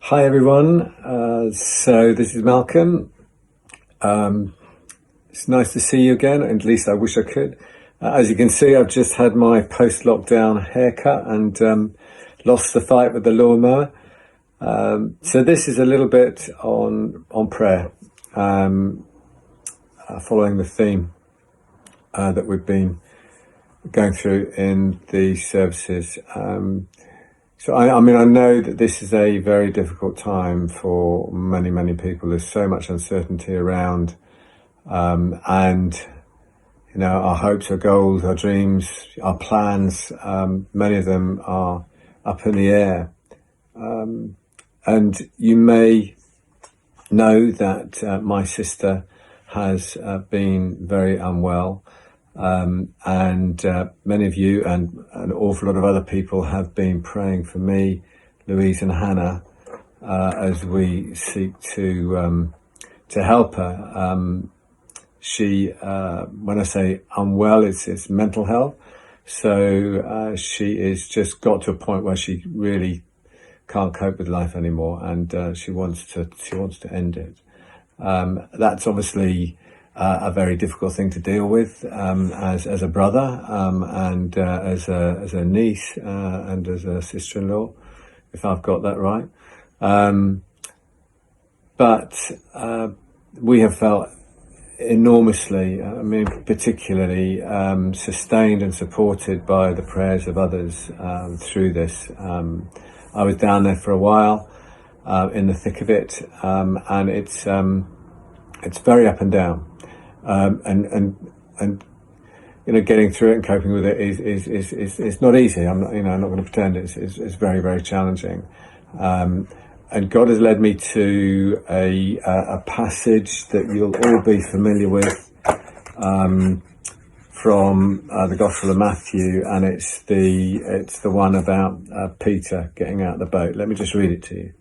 Hi everyone, so this is Malcolm. It's nice to see you again, at least I wish I could. As you can see, I've just had my post-lockdown haircut and lost the fight with the lawnmower. So this is a little bit on prayer, following the theme that we've been going through in these services. So I mean, I know that this is a very difficult time for many people. There's so much uncertainty around, and you know, our hopes, our goals, our dreams, our plans, many of them are up in the air. And you may know that my sister has been very unwell. And many of you and an awful lot of other people have been praying for me, Louise and Hannah, as we seek to help her. She, when I say unwell, it's mental health. So she is just got to a point where she really can't cope with life anymore, and she wants to end it. That's obviously a very difficult thing to deal with, as a brother, and as a niece, and as a sister-in-law, if I've got that right. But we have felt enormously, I mean, particularly sustained and supported by the prayers of others through this. I was down there for a while, in the thick of it, and it's very up and down. And you know, getting through it and coping with it is not easy. I'm not going to pretend it's very challenging. And God has led me to a passage that you'll all be familiar with, from the Gospel of Matthew, and it's the one about Peter getting out of the boat. Let me just read it to you.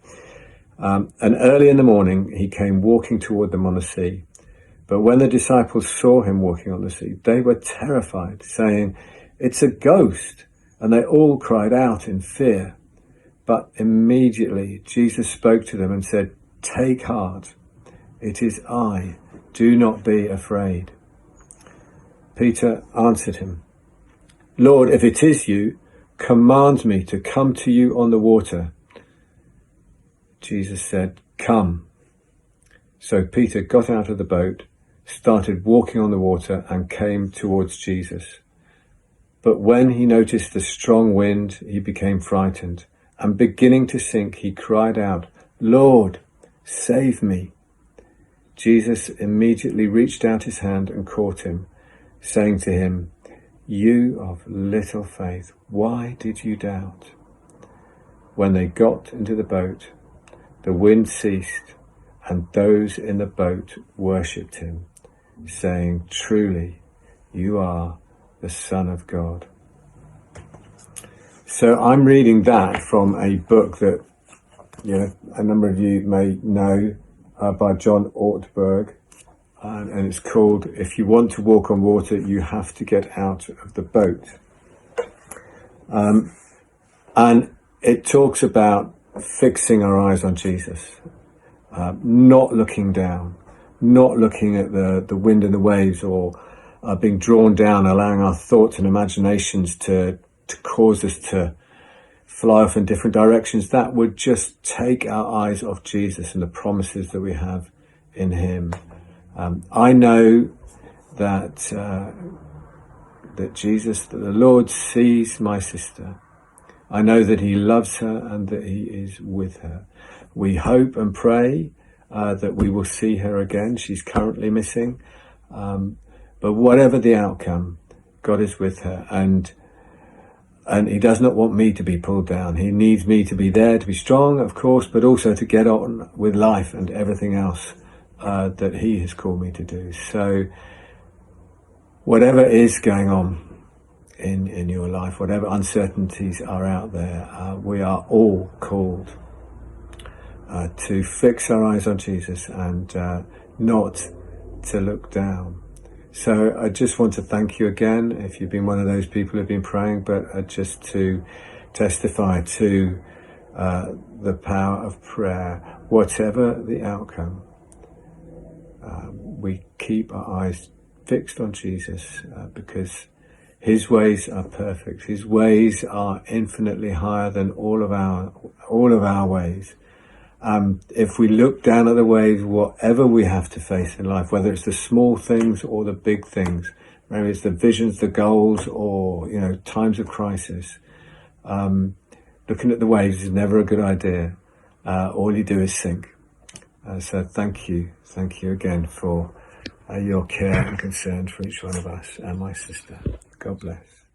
And early in the morning he came walking toward them on the sea. But when the disciples saw him walking on the sea, they were terrified, saying, "It's a ghost." And they all cried out in fear. But immediately Jesus spoke to them and said, "Take heart, it is I. Do not be afraid." Peter answered him, "Lord, if it is you, command me to come to you on the water." Jesus said, "Come." So Peter got out of the boat, started walking on the water, and came towards Jesus. But when he noticed the strong wind, he became frightened, and beginning to sink, he cried out, "Lord, save me." Jesus immediately reached out his hand and caught him, saying to him, "You of little faith, why did you doubt?" When they got into the boat, the wind ceased, and those in the boat worshipped him, saying, "Truly, you are the Son of God." So I'm reading that from a book that, you know, a number of you may know, by John Ortberg, and it's called "If You Want to Walk on Water, You Have to Get Out of the Boat." And it talks about fixing our eyes on Jesus, not looking down, not looking at the wind and the waves, or being drawn down, allowing our thoughts and imaginations to cause us to fly off in different directions. That would just take our eyes off Jesus and the promises that we have in him. I know that Jesus, that the Lord sees my sister. I know that he loves her and that he is with her. We hope and pray that we will see her again. She's currently missing. But whatever the outcome, God is with her. And he does not want me to be pulled down. He needs me to be there, to be strong, of course, but also to get on with life and everything else that he has called me to do. So whatever is going on in your life, whatever uncertainties are out there, we are all called to fix our eyes on Jesus and not to look down. So I just want to thank you again, if you've been one of those people who've been praying, but just to testify to the power of prayer, whatever the outcome. We keep our eyes fixed on Jesus because his ways are perfect. His ways are infinitely higher than all of our ways. If we look down at the waves, whatever we have to face in life, whether it's the small things or the big things, maybe it's the visions, the goals, or times of crisis, looking at the waves is never a good idea. All you do is sink. So thank you again for your care and concern for each one of us and my sister. God bless.